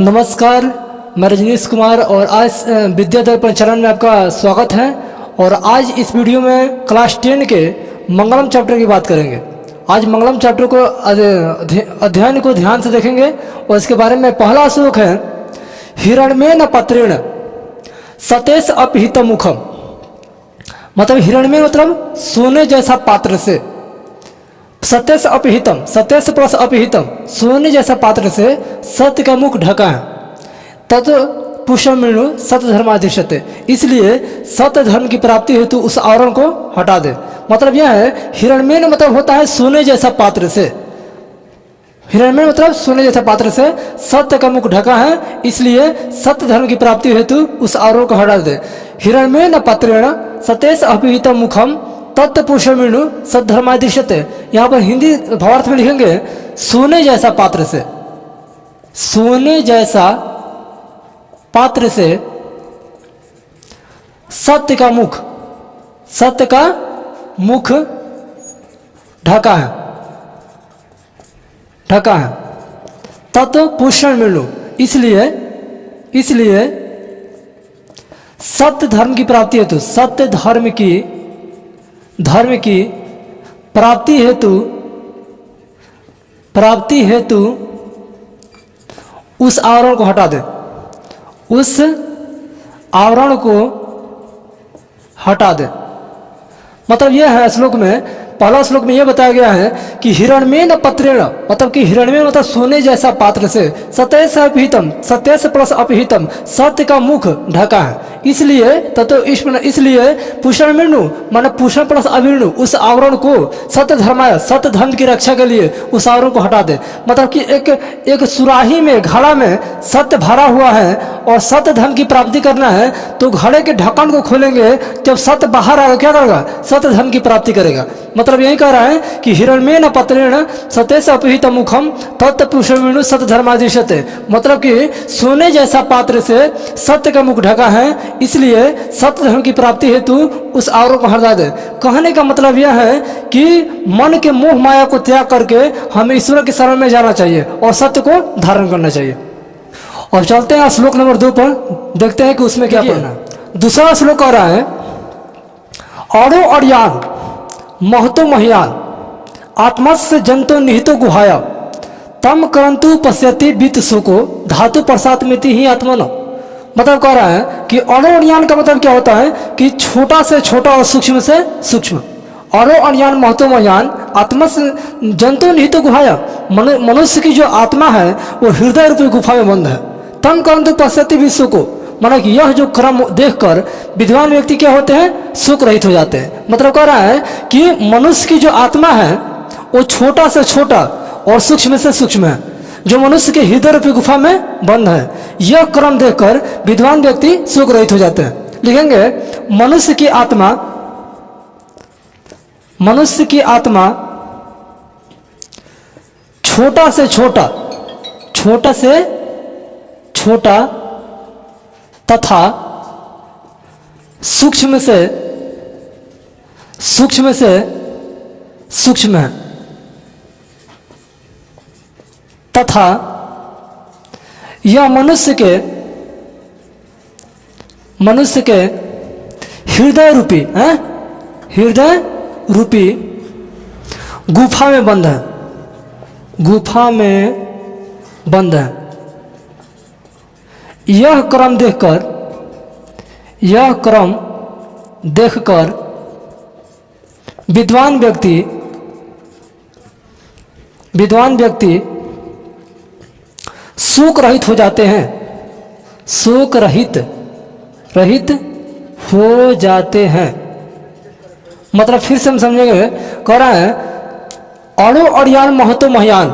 नमस्कार, मैं रजनीश कुमार और आज विद्या दर्पण चैनल में आपका स्वागत है। और आज इस वीडियो में क्लास 10 के मंगलम चैप्टर की बात करेंगे। आज मंगलम चैप्टर को अध्ययन को ध्यान से देखेंगे और इसके बारे में पहला श्लोक है हिरण्मेन पत्रेण सतेश अपहित मुखम। मतलब हिरण्मेन मतलब सोने जैसा पात्र से, सत्यस अपहितम, सत्यस प्लस अपहितम, सोने जैसा पात्र से सत्य का मुख ढका है। तत् पुष्पमिणु सत्य धर्माधिष्ठते, इसलिए सत्य धर्म की प्राप्ति हेतु उस आवरण को हटा दे। मतलब यह है हिरण्मेन मतलब होता है सोने जैसा पात्र से, हिरण्मेन मतलब सोने जैसा पात्र से सत्य का मुख ढका है, इसलिए सत्य धर्म की प्राप्ति हेतु उस आवरण को हटा दे। हिरण्मेन पत्रेण सतेश अपहितम मुखम तत्पुरुषमिणु सद्धर्मादिश्यते। यहाँ पर हिंदी भावार्थ में लिखेंगे सोने जैसा पात्र से, सोने जैसा पात्र से सत्य का मुख, सत्य का मुख ढका है, ढका है। तत्पुरुषमिणु, इसलिए सत्य धर्म की प्राप्ति हेतु, सत्य धर्म की प्राप्ति हेतु उस आवरण को हटा दे, उस आवरण को हटा दे। मतलब यह है श्लोक में, पहला श्लोक में यह बताया गया है कि हिरण्मेन पत्रेण, मतलब कि हिरण्मेन मतलब सोने जैसा पात्र से सत्यस अपहितम, सत्यस प्लस अपहितम, सत्य का मुख ढका है। इसलिए इसलिए पुष्पमिणु माने पुष्प प्लस अभिणु, उस आवरण को सत्य धर्म की रक्षा के लिए उस आवरण को हटा दे। मतलब कि एक सुराही में, घड़ा में सत्य भरा हुआ है और सत्य धर्म की प्राप्ति करना है, तो घड़े के ढक्कन को खोलेंगे, जब सत्य बाहर आएगा क्या करेगा? सत्य धर्म की प्राप्ति करेगा। मतलब यही कह रहा है कि हिरण्मेन पत्रेण सतेश अपहित मुखम तत्पुरुषमिणु सत्य धर्मादिश्यते। मतलब कि सोने जैसा पात्र से सत्य का मुख ढका है, इसलिए सत्य धर्म की प्राप्ति हेतु उस आवरण को हटा दे। कहने का मतलब यह है कि मन के मोह माया को त्याग करके हमें ईश्वर के शरण में जाना चाहिए और सत्य को धारण करना चाहिए। और चलते हैं श्लोक नंबर 2 पर, देखते हैं कि उसमें क्या पढ़ना है। दूसरा श्लोक कह रहा है औरो अड़यान महतो महियान आत्मस्य जंतो निहितो गुहाया तम करंतु पश्यति वित्त सुको धातु प्रसाद मिति ही आत्मनो। मतलब कह रहा है कि अणो अणयान का मतलब क्या होता है कि छोटा से छोटा और सूक्ष्म से सूक्ष्म। अणो अणयान महतो महियान आत्मस्य जंतो निहितो गुहाया, मनुष्य की जो आत्मा है वो हृदय रूपी गुफा में बंद है। तम करंतु पश्यति विश्व को, माना कि यह जो क्रम देखकर विद्वान व्यक्ति क्या होते हैं? सुख रहित हो जाते हैं। मतलब कह रहा है कि मनुष्य की जो आत्मा है वो छोटा से छोटा और सूक्ष्म से सूक्ष्म है, जो मनुष्य के हृदय रूपी गुफा में बंद है। यह क्रम देखकर विद्वान व्यक्ति सुख रहित हो जाते हैं। लिखेंगे मनुष्य की आत्मा छोटा से छोटा, छोटा से छोटा तथा सूक्ष्म से सूक्ष्म है, तथा यह मनुष्य के हृदय रूपी गुफा में बंद है, गुफा में बंद है। यह क्रम देखकर विद्वान व्यक्ति शोक रहित हो जाते हैं, शोक रहित हो जाते हैं। मतलब फिर से हम समझेंगे, कह रहा है अणो अड़यान महतो महियान,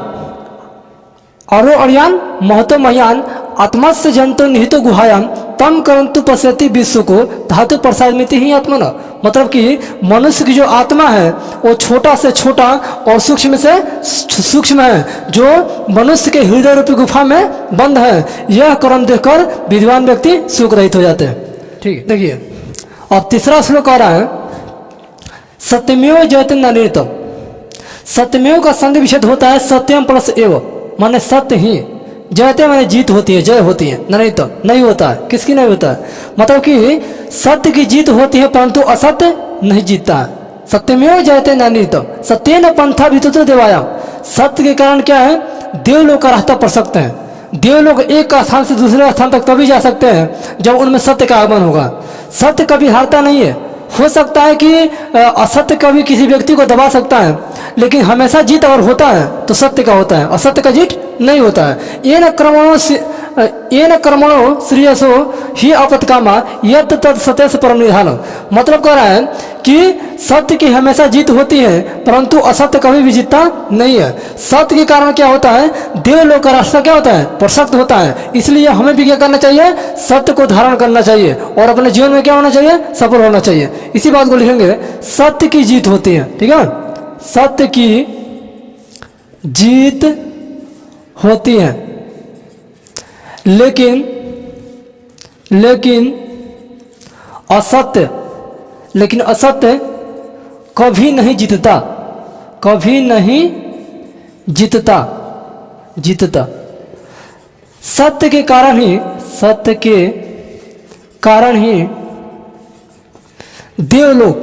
अणो अड़यान महतो महियान आत्मस्य जंतो निहितो गुहायाम तम करंतु पश्यति विश्व को धातु प्रसाद मिति ही आत्मन। मतलब कि मनुष्य की जो आत्मा है वो छोटा से छोटा और सूक्ष्म से सूक्ष्म है, जो मनुष्य के हृदय रूपी गुफा में बंद है। यह क्रम देखकर विद्वान व्यक्ति सुख रहित हो जाते हैं। ठीक है, देखिए अब तीसरा श्लोक आ रहा है सत्यमेव जयते नरेतम। सत्यमेव का संधि विच्छेद होता है सत्यम प्लस एव, माने सत्य ही, जयते माने जीत होती है, जय होती है, नहीं तो नहीं होता है। किसकी नहीं होता है? मतलब कि सत्य की जीत होती है परंतु असत्य नहीं जीतता है। सत्यमेव जयते नानीतम सत्येन पंथा वितुतो देवायाम। सत्य के कारण क्या है? देवलोक का रास्ता पड़ सकते हैं। देवलोक एक स्थान से दूसरे स्थान तक तभी जा सकते हैं जब उनमें सत्य का आगमन होगा। सत्य कभी हारता नहीं है। हो सकता है कि असत्य कभी किसी व्यक्ति को दबा सकता है, लेकिन हमेशा जीत अगर होता है तो सत्य का होता है, असत्य का जीत नहीं होता है। ये न कर्मणो श्रेयसो ही आपत्कामा यत् तत् सत्यस्य परम निधानम। मतलब कह रहा है कि सत्य की हमेशा जीत होती है परंतु असत्य कभी भी जीतता नहीं है। सत्य के कारण क्या होता है? देवलोक का रास्ता क्या होता है? प्रशस्त होता है। इसलिए हमें भी क्या करना चाहिए? सत्य को धारण करना चाहिए और अपने जीवन में क्या होना चाहिए? सफल होना चाहिए। इसी बात को लिखेंगे, सत्य की जीत होती है। ठीक है, सत्य की जीत होती है, लेकिन असत्य कभी नहीं जीतता, कभी नहीं जीतता। सत्य के कारण ही देवलोक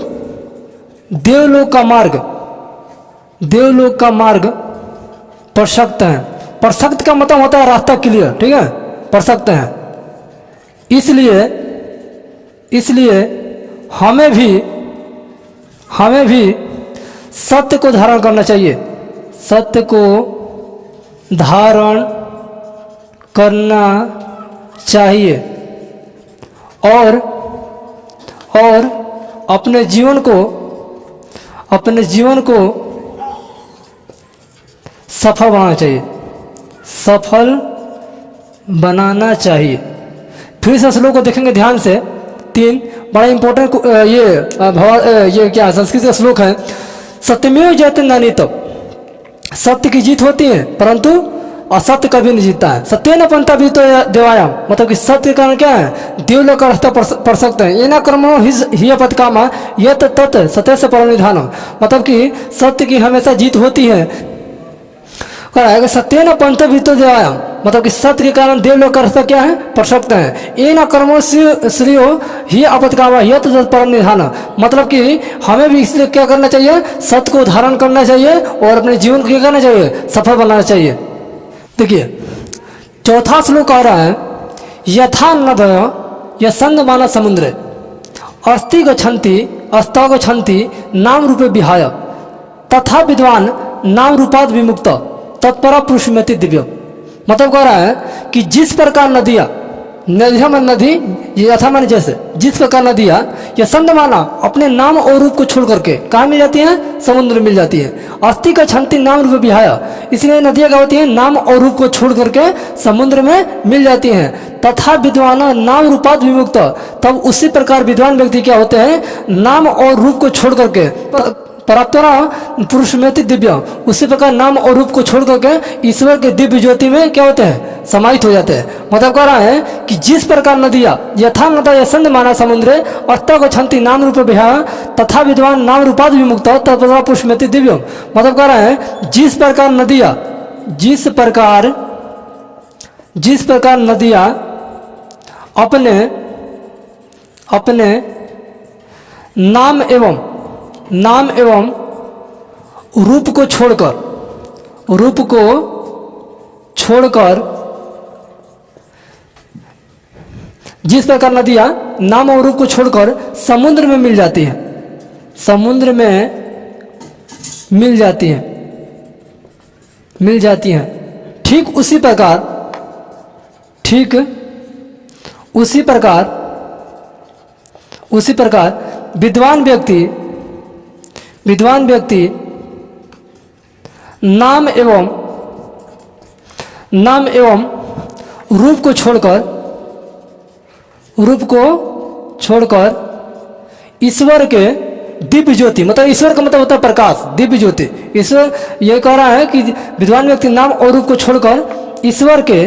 का मार्ग प्रशस्त है। प्रशस्त का मतलब होता है रास्ता क्लियर। ठीक है, प्रशस्त है। इसलिए हमें भी सत्य को धारण करना चाहिए। सत्य को धारण करना चाहिए और अपने जीवन को सफल बनाना चाहिए। फिर से श्लोक को देखेंगे ध्यान से। 3 बड़ा इंपॉर्टेंट ये क्या संस्कृत का श्लोक है। सत्यमेव जयते नानीतम। सत्य की जीत होती है परंतु असत्य कभी नहीं जीतता है। सत्येन पंथा वितुतो देवायाम। मतलब कि सत्य के कारण क्या है? देवलोक का रास्ता पड़ सकते हैं। ये न कर्मो ही पदकामा यत् तत् सत्यस्य परम निधानम। मतलब कि सत्य की हमेशा जीत होती है। सत्येन पंथा वितुतो देवायाम। मतलब कि सत्य के कारण देवलोक का रास्ता क्या है? प्रशस्त है। ये न कर्मो श्रेयो ही आपत्कामा यत् तत् परम निधानम। मतलब कि हमें भी इसलिए क्या करना चाहिए? सत्य को धारण करना चाहिए और अपने जीवन को क्या करना चाहिए? सफल बनाना चाहिए। देखिए, चौथा श्लोक आ रहा है, यथा नदय यस्यन्दमाना समुद्रे अस्ति गच्छन्ति नाम रूपे विहाय तथा विद्वान नाम रूपाद विमुक्त तत्परा पुरुषमेति दिव्य। मतलब कह रहा है कि जिस प्रकार नदियाँ नदी यथा माने जैसे जिस प्रकार नदियाँ यस्यन्दमाना अपने नाम और रूप को छोड़ करके कहाँ मिल जाती हैं? समुद्र में मिल जाती है। अस्ति गच्छन्ति नाम रूप विहाय। इसलिए नदियाँ क्या होती हैं? नाम और रूप को छोड़ करके समुद्र में मिल जाती हैं। तथा विद्वान नाम रूपाद विमुक्त। तब उसी प्रकार विद्वान व्यक्ति क्या होते हैं? नाम और रूप को छोड़ करके परात्परा पुरुषमेति दिव्य। उसी प्रकार नाम और रूप को छोड़ करके ईश्वर के दिव्य ज्योति में क्या होते हैं? समाहित हो जाते हैं। मतलब कह रहा है कि जिस प्रकार नदियाँ यथा नदा यस्यन्दमाना समुद्रे अस्ति गच्छन्ति नाम रूप विहाय तथा विद्वान नाम रूपाद विमुक्त तत्परा पुरुषमेति दिव्य। मतलब कह रहा है जिस प्रकार नदियाँ अपने नाम एवं रूप को छोड़कर जिस प्रकार नदियाँ नाम और रूप को छोड़कर समुद्र में मिल जाती हैं, ठीक उसी प्रकार विद्वान व्यक्ति नाम एवं रूप को छोड़कर ईश्वर के दिव्य ज्योति, मतलब ईश्वर का मतलब होता है प्रकाश, दिव्य ज्योति। ईश्वर ये कह रहा है कि विद्वान व्यक्ति नाम और रूप को छोड़कर ईश्वर के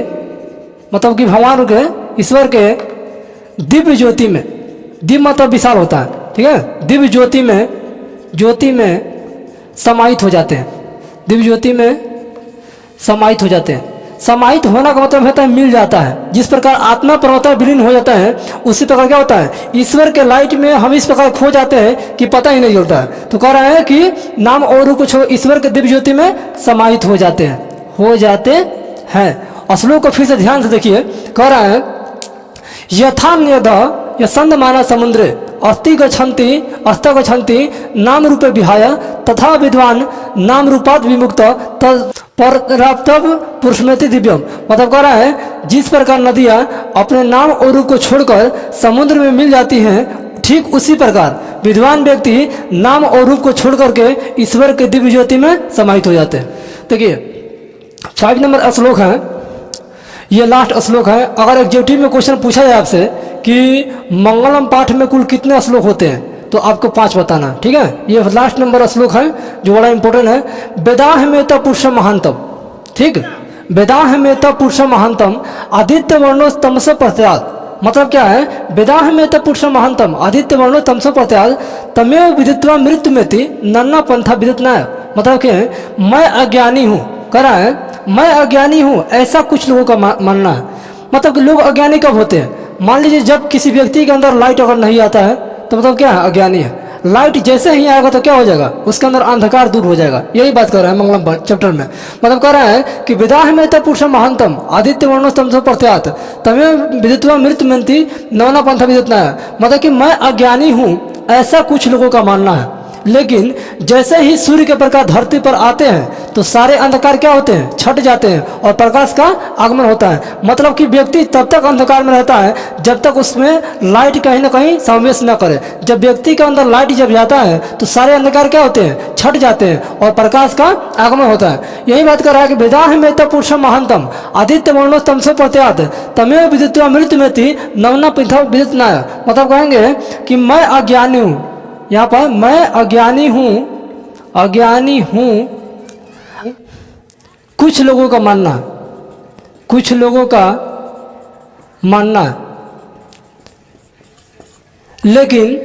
मतलब कि भगवान के ईश्वर के दिव्य ज्योति में, दिव्य मतलब विशाल होता है, ठीक है, दिव्य ज्योति में समाहित हो जाते हैं, दिव्य ज्योति में समाहित हो जाते हैं। समाहित होना का मतलब होता है मिल जाता है। जिस प्रकार आत्मा परमात्मा विलीन हो जाता है, उसी प्रकार क्या होता है, ईश्वर के लाइट में हम इस प्रकार खो जाते हैं कि पता ही नहीं चलता है। तो कह रहा है कि नाम और रूप को छोड़ ईश्वर के दिव्य ज्योति में समाहित हो जाते हैं। श्लोक को फिर से ध्यान से देखिए, कह रहा है यथा न्यद यसंद माना समुद्रे अस्ति गच्छन्ति नाम रूपे विहाय तथा विद्वान नाम रूपात विमुक्त पराप्तव पुरुषमेति दिव्यम। मतलब कह रहा है जिस प्रकार नदियाँ अपने नाम और रूप को छोड़कर समुद्र में मिल जाती हैं, ठीक उसी प्रकार विद्वान व्यक्ति नाम और रूप को छोड़ करके ईश्वर के दिव्य ज्योति में समाहित हो जाते हैं। देखिए 5 नंबर श्लोक है, ये लास्ट श्लोक है। अगर एग्जेक्टिव में क्वेश्चन पूछा जाए आपसे कि मंगलम पाठ में कुल कितने श्लोक होते हैं, तो आपको 5 बताना, ठीक है। ये लास्ट नंबर श्लोक है जो बड़ा इंपॉर्टेंट है। वेदाह में तब पुरुष महानतम, ठीक, वेदाह में तब पुरुष महानतम आदित्य वर्णो तमस प्रत्याद। मतलब क्या है, वेदाह में तब पुरुष महानतम आदित्य वर्णो तमस प्रत्याद तमेव विदित्वा मृत्यु में थी नन्ना पंथा विदित न। मतलब क्या है, मैं अज्ञानी हूँ, कह रहा है मैं अज्ञानी हूँ, ऐसा कुछ लोगों का मानना है। मतलब कि लोग अज्ञानी कब होते हैं, मान लीजिए जब किसी व्यक्ति के अंदर लाइट अगर नहीं आता है तो मतलब क्या है, अज्ञानी है। लाइट जैसे ही आएगा तो क्या हो जाएगा, उसके अंदर अंधकार दूर हो जाएगा। यही बात कर रहा है मंगलम चैप्टर में। मतलब कह रहा है कि विदाह में तब पुरुष महानतम आदित्य वर्णो तमसो प्रत्यात तमें विदित्वा मृत्यु मंती नवना पंथा विदित न। मतलब कि मैं अज्ञानी हूँ, ऐसा कुछ लोगों का मानना है। लेकिन जैसे ही सूर्य के प्रकाश धरती पर आते हैं तो सारे अंधकार क्या होते हैं, छट जाते हैं और प्रकाश का आगमन होता है। मतलब कि व्यक्ति तब तक अंधकार में रहता है जब तक उसमें लाइट कहीं ना कहीं समावेश न करे। जब व्यक्ति के अंदर लाइट जब जाता है तो सारे अंधकार क्या होते हैं, छट जाते हैं और प्रकाश का आगमन होता है। यही बात कर रहा है कि वेदाह में तब पुरुष महानतम आदित्य वर्णो तमसो प्रत्यात तमेव विदित्वा मृत्यु में थी नवना पंथा विदित न। मतलब कहेंगे कि मैं अज्ञानी हूँ, यहाँ पर मैं अज्ञानी हूँ, कुछ लोगों का मानना, लेकिन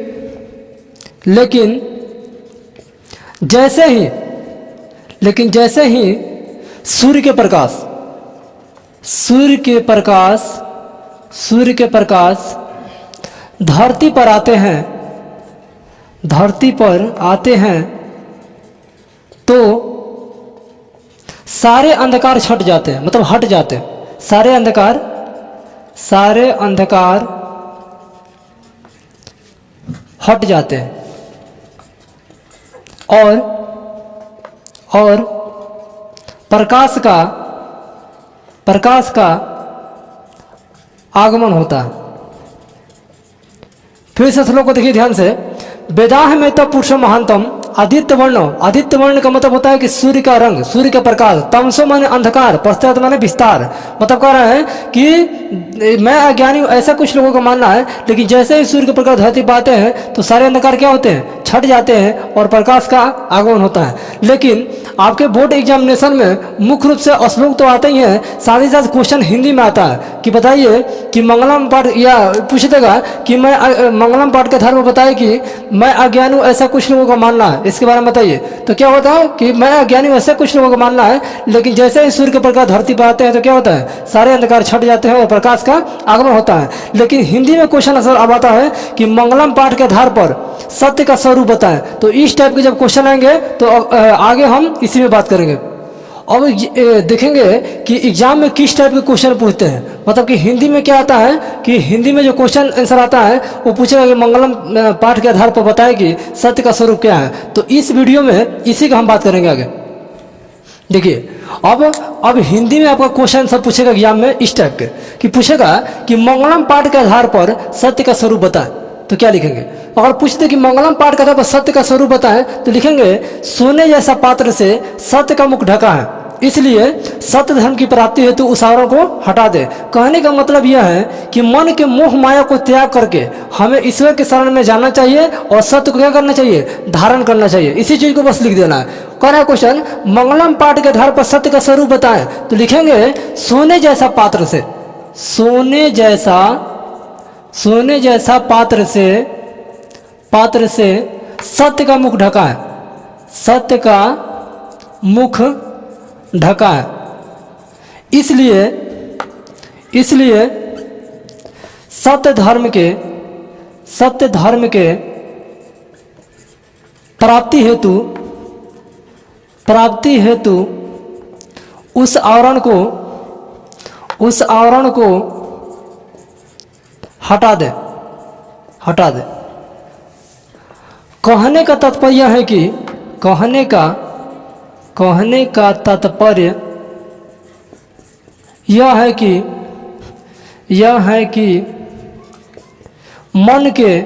जैसे ही सूर्य के प्रकाश धरती पर आते हैं तो सारे अंधकार छट जाते हैं, मतलब हट जाते हैं। सारे अंधकार हट जाते हैं और प्रकाश का आगमन होता है। फिर से श्लोक को देखिए ध्यान से। वेदाह में तब पुरुष महानतम आदित्य वर्ण का मतलब होता है कि सूर्य का रंग, सूर्य का प्रकाश, तमसो माने अंधकार, प्रत्यात माने विस्तार। मतलब कह रहा है कि मैं अज्ञानी हूँ, ऐसा कुछ लोगों का मानना है। लेकिन जैसे ही सूर्य के प्रकाश धरती पर आते हैं तो सारे अंधकार क्या होते हैं, छट जाते हैं और प्रकाश का आगमन होता है। लेकिन आपके बोर्ड एग्जामिनेशन में मुख्य रूप से श्लोक तो आते ही हैं, साथ ही साथ क्वेश्चन हिंदी में आता है कि बताइए कि मंगलम पाठ, या पूछ देगा कि मैं मंगलम पाठ के धर्म बताए कि मैं अज्ञानी हूँ, ऐसा कुछ लोगों का मानना है, इसके बारे में बताइए। तो क्या होता है कि मैं अज्ञानी हूँ, ऐसा कुछ लोगों का मानना है। लेकिन जैसे ही सूर्य के प्रकाश धरती पर आते हैं तो क्या होता है, सारे अंधकार छट जाते हैं और प्रकाश का आगमन होता है। लेकिन हिंदी में क्वेश्चन आंसर अब आता है कि मंगलम पाठ के आधार पर सत्य का स्वरूप बताएं। तो इस टाइप के जब क्वेश्चन आएंगे तो आगे हम इसी में बात करेंगे। अब देखेंगे कि एग्जाम में किस टाइप के क्वेश्चन पूछते हैं। मतलब कि हिंदी में क्या आता है कि हिंदी में जो क्वेश्चन आंसर आता है वो पूछेगा कि मंगलम पाठ के आधार पर बताए कि सत्य का स्वरूप क्या है। तो इस वीडियो में इसी का हम बात करेंगे आगे। देखिए अब हिंदी में आपका क्वेश्चन सब पूछेगा एग्जाम में इस टाइप के कि पूछेगा कि मंगलम पाठ के आधार पर सत्य का स्वरूप बताएं, तो क्या लिखेंगे। अगर पूछते कि मंगलम पाठ के आधार पर सत्य का स्वरूप बताएं तो लिखेंगे सोने जैसा पात्र से सत्य का मुख ढका है, इसलिए सत्य धर्म की प्राप्ति हेतु उस आवरण को हटा दे। कहने का मतलब यह है कि मन के मोह माया को त्याग करके हमें ईश्वर के शरण में जाना चाहिए और सत्य को क्या करना चाहिए, धारण करना चाहिए। इसी चीज को बस लिख देना है। कह रहा है क्वेश्चन मंगलम पाठ के आधार पर सत्य का स्वरूप बताएं, तो लिखेंगे सोने जैसा पात्र से, सोने जैसा पात्र से सत्य का मुख ढका है, सत्य का मुख ढका है, इसलिए इसलिए सत्य धर्म के प्राप्ति हेतु उस आवरण को हटा दे। कहने का तात्पर्य है कि कहने का तात्पर्य यह है कि मन के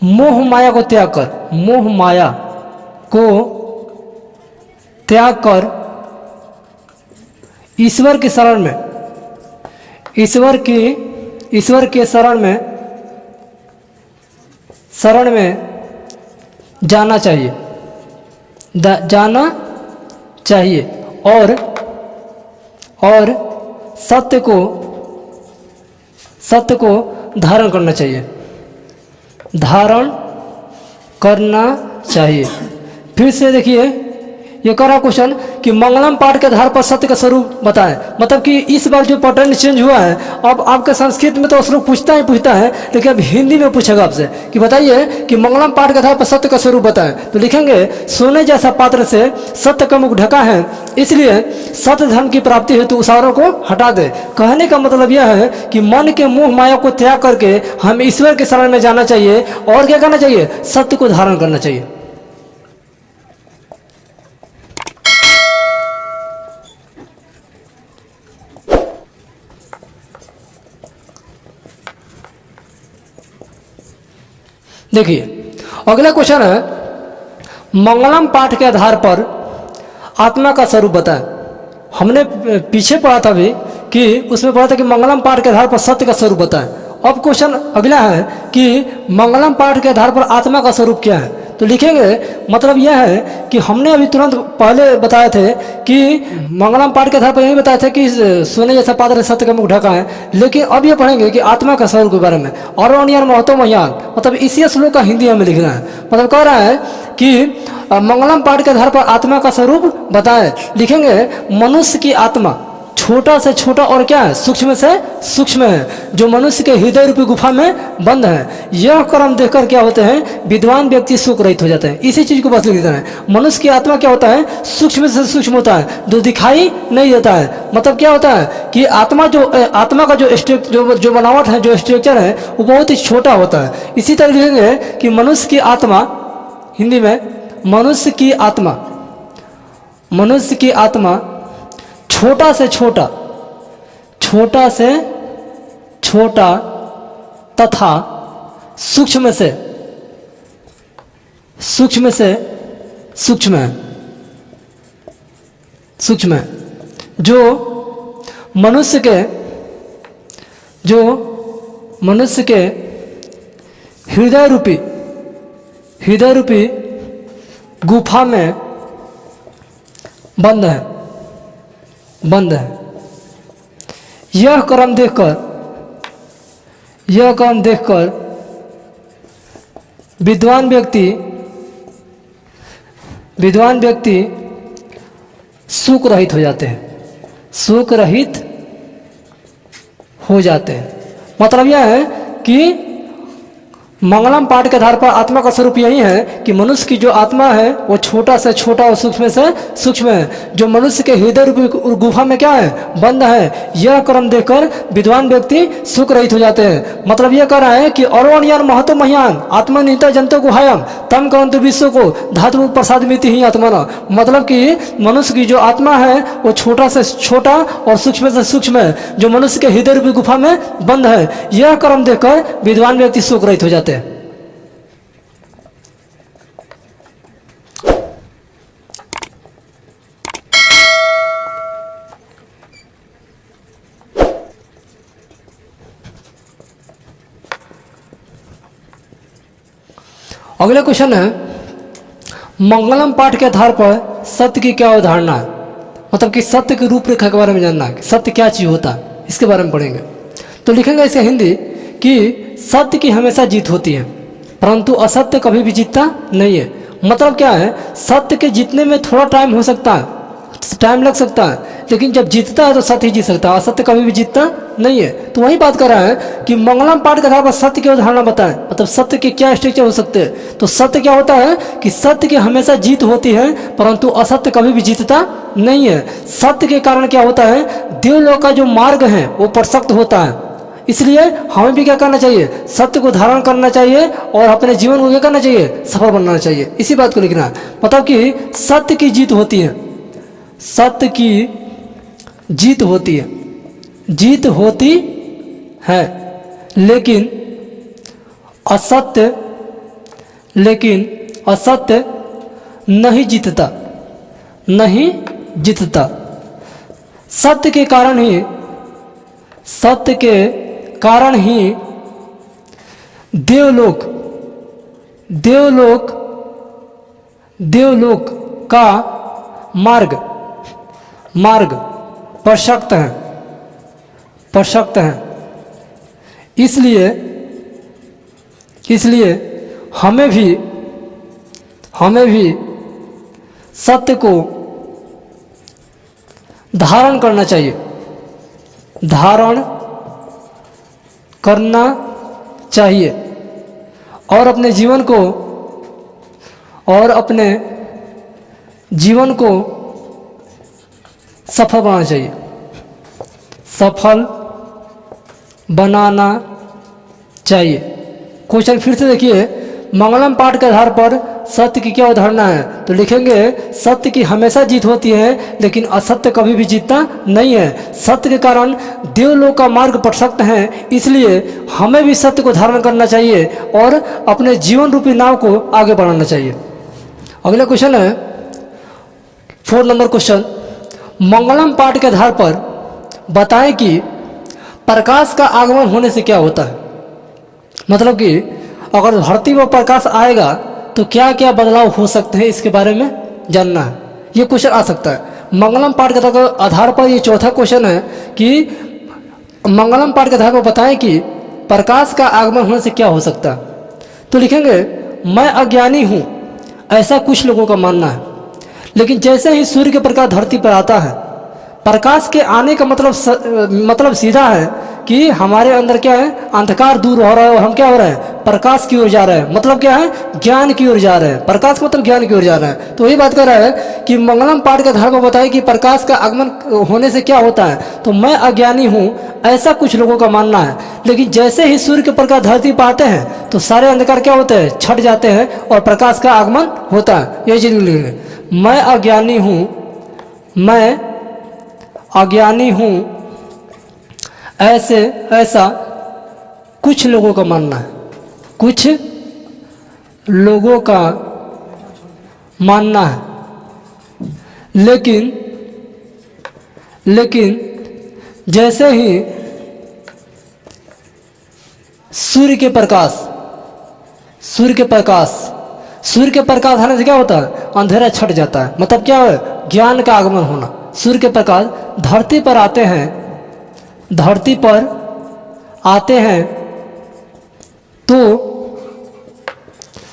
मोह माया को त्याग कर ईश्वर के शरण में जाना चाहिए और सत्य को धारण करना चाहिए। फिर से देखिए, ये करा क्वेश्चन कि मंगलम पाठ के आधार पर सत्य का स्वरूप बताएं। मतलब कि इस बार जो पैटर्न चेंज हुआ है, अब आपके संस्कृत में तो श्लोक पूछता है, लेकिन अब हिंदी में पूछेगा आपसे कि बताइए कि मंगलम पाठ के आधार पर सत्य का स्वरूप बताएं। तो लिखेंगे, सोने जैसा पात्र से सत्य का मुख ढका है, इसलिए सत्य धर्म की प्राप्ति हेतु उस आवरण को हटा दे। कहने का मतलब यह है कि मन के मोह माया को त्याग करके हम ईश्वर के शरण में जाना चाहिए और क्या करना चाहिए, सत्य को धारण करना चाहिए। देखिए, अगला क्वेश्चन है, मंगलम पाठ के आधार पर आत्मा का स्वरूप बताएं। हमने पीछे पढ़ा था अभी कि उसमें पढ़ा था कि मंगलम पाठ के आधार पर सत्य का स्वरूप बताएं। अब क्वेश्चन अगला है कि मंगलम पाठ के आधार पर आत्मा का स्वरूप क्या है। तो लिखेंगे, मतलब यह है कि हमने अभी तुरंत पहले बताए थे कि मंगलम पाठ के आधार पर यही बताए थे कि सोने जैसा पात्र सत्य का मुख ढका है, लेकिन अब ये पढ़ेंगे कि आत्मा का स्वरूप के बारे में। और अनियान महतो महियान, मतलब इसी श्लोक का हिंदी हमें लिखना है। मतलब कह रहा है कि मंगलम पाठ के आधार पर आत्मा का स्वरूप बताएं। लिखेंगे, मनुष्य की आत्मा छोटा से छोटा और क्या है, सूक्ष्म से सूक्ष्म है, जो मनुष्य के हृदय रूपी गुफा में बंद है। यह कर्म देखकर क्या होते हैं, विद्वान व्यक्ति शोक रहित हो जाते हैं। इसी चीज को बस लिख देना है। मनुष्य की आत्मा क्या होता है, सूक्ष्म से सूक्ष्म होता है, जो दिखाई नहीं देता है। मतलब क्या होता है कि आत्मा का जो बनावट है, जो स्ट्रक्चर है, वो बहुत ही छोटा होता है। इसी तरह लिखेंगे कि मनुष्य की आत्मा, हिंदी में मनुष्य की आत्मा छोटा से छोटा तथा सूक्ष्म से सूक्ष्म है, जो मनुष्य के हृदय रूपी गुफा में बंद है। यह कर्म देखकर विद्वान व्यक्ति शोक रहित हो जाते हैं। मतलब यह है कि मंगलम पाठ के आधार पर आत्मा का स्वरूप यही है कि मनुष्य की जो आत्मा है वो छोटा से छोटा और सूक्ष्म से सूक्ष्म है, जो मनुष्य के हृदय रूपी गुफा में क्या है, बंद है। यह कर्म देखकर विद्वान व्यक्ति सुख रहित हो जाते हैं। मतलब यह कह रहा है कि अरोणियान महतो महियान आत्मनिहित जंतु गुहायम तम करंतु विश्व को धातु प्रसाद मिति ही आत्मना। मतलब कि मनुष्य की जो आत्मा है वो छोटा से छोटा और सूक्ष्म से सूक्ष्म है, जो मनुष्य के हृदय रूपी गुफा में बंद है। यह कर्म देखकर विद्वान व्यक्ति सुख रहित हो जाते हैं। अगला क्वेश्चन है, मंगलम पाठ के आधार पर सत्य की क्या अवधारणा है। मतलब कि सत्य की रूपरेखा के बारे में जानना है कि सत्य क्या चीज होता है, इसके बारे में पढ़ेंगे। तो लिखेंगे इसका हिंदी कि सत्य की हमेशा जीत होती है, परंतु असत्य कभी भी जीतता नहीं है। मतलब क्या है, सत्य के जीतने में थोड़ा टाइम हो सकता है, टाइम लग सकता है, लेकिन जब जीतता है तो सत्य ही जीत सकता है, असत्य कभी भी जीतता नहीं है। तो वही बात कर रहा है कि मंगलम पाठ के आधार पर सत्य की उदाहरण बताएं, मतलब सत्य के क्या स्ट्रक्चर हो सकते हैं। तो सत्य क्या होता है कि सत्य की हमेशा जीत होती है, परंतु असत्य कभी भी जीतता नहीं है। सत्य के कारण क्या होता है, देवलोक का जो मार्ग है वो प्रशस्त होता है। इसलिए हमें भी क्या करना चाहिए, सत्य को धारण करना चाहिए और अपने जीवन को क्या करना चाहिए, सफल बनाना चाहिए। इसी बात को लिखना है, मतलब कि सत्य की जीत होती है, सत्य की जीत होती है, जीत होती है, लेकिन असत्य नहीं जीतता, नहीं जीतता। सत्य के कारण ही देवलोक का मार्ग प्रशस्त है। इसलिए हमें भी सत्य को धारण करना चाहिए, और अपने जीवन को सफल बनाना चाहिए। क्वेश्चन फिर से देखिए, मंगलम पाठ के आधार पर सत्य की क्या उदाहरणा है। तो लिखेंगे सत्य की हमेशा जीत होती है, लेकिन असत्य कभी भी जीतता नहीं है। सत्य के कारण देवलोक का मार्ग प्रशस्त है, इसलिए हमें भी सत्य को धारण करना चाहिए और अपने जीवन रूपी नाव को आगे बढ़ाना चाहिए। अगला क्वेश्चन है 4 नंबर क्वेश्चन, मंगलम पाठ के आधार पर बताएं कि प्रकाश का आगमन होने से क्या होता है। मतलब कि अगर धरती पर प्रकाश आएगा तो क्या क्या बदलाव हो सकते हैं, इसके बारे में जानना है। ये क्वेश्चन आ सकता है मंगलम पाठ के आधार पर। ये चौथा क्वेश्चन है कि मंगलम पाठ के आधार पर बताएं कि प्रकाश का आगमन होने से क्या हो सकता है। तो लिखेंगे, मैं अज्ञानी हूँ ऐसा कुछ लोगों का मानना है, लेकिन जैसे ही सूर्य के प्रकाश धरती पर आता है, प्रकाश के आने का मतलब सीधा है कि हमारे अंदर क्या है, अंधकार दूर हो रहा है और हम क्या हो रहे हैं, प्रकाश की ओर जा रहे हैं। मतलब क्या है, ज्ञान की ओर जा रहे हैं। प्रकाश का मतलब ज्ञान की ओर जा रहा है। तो वही बात कर रहा है कि मंगलम पाठ के आधार पर बताए कि प्रकाश का आगमन होने से क्या होता है। तो मैं अज्ञानी हूँ ऐसा कुछ लोगों का मानना है, लेकिन जैसे ही सूर्य के प्रकाश धरती पर आते हैं तो सारे अंधकार क्या होते हैं, छट जाते हैं और प्रकाश का आगमन होता है। ये चीज लिखेंगे, मैं अज्ञानी हूँ ऐसा कुछ लोगों का मानना है, कुछ लोगों का मानना है। लेकिन जैसे ही सूर्य के प्रकाश आने से क्या होता है, अंधेरा छट जाता है। मतलब क्या है, ज्ञान का आगमन होना। सूर्य के प्रकाश धरती पर आते हैं तो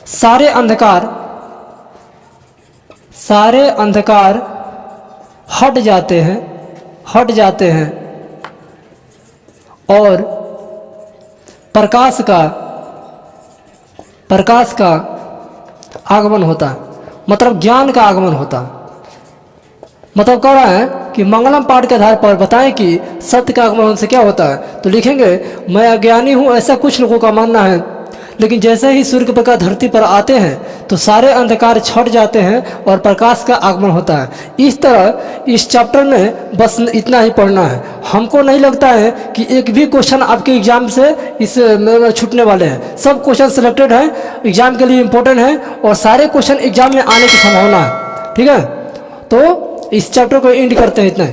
सारे अंधकार हट जाते हैं और प्रकाश का आगमन होता है। मतलब ज्ञान का आगमन होता है। मतलब कह रहा है कि मंगलम पाठ के आधार पर बताएं कि सत्य का आगमन से क्या होता है। तो लिखेंगे, मैं अज्ञानी हूँ ऐसा कुछ लोगों का मानना है, लेकिन जैसे ही सूर्य के प्रकाश धरती पर आते हैं तो सारे अंधकार छट जाते हैं और प्रकाश का आगमन होता है। इस तरह इस चैप्टर में बस इतना ही पढ़ना है। हमको नहीं लगता है कि एक भी क्वेश्चन आपके एग्जाम से इस छूटने वाले हैं। सब क्वेश्चन सिलेक्टेड हैं, एग्जाम के लिए इम्पोर्टेंट है और सारे क्वेश्चन एग्जाम में आने की संभावना है। ठीक है, तो इस चैप्टर को एंड करते हैं इतना ही।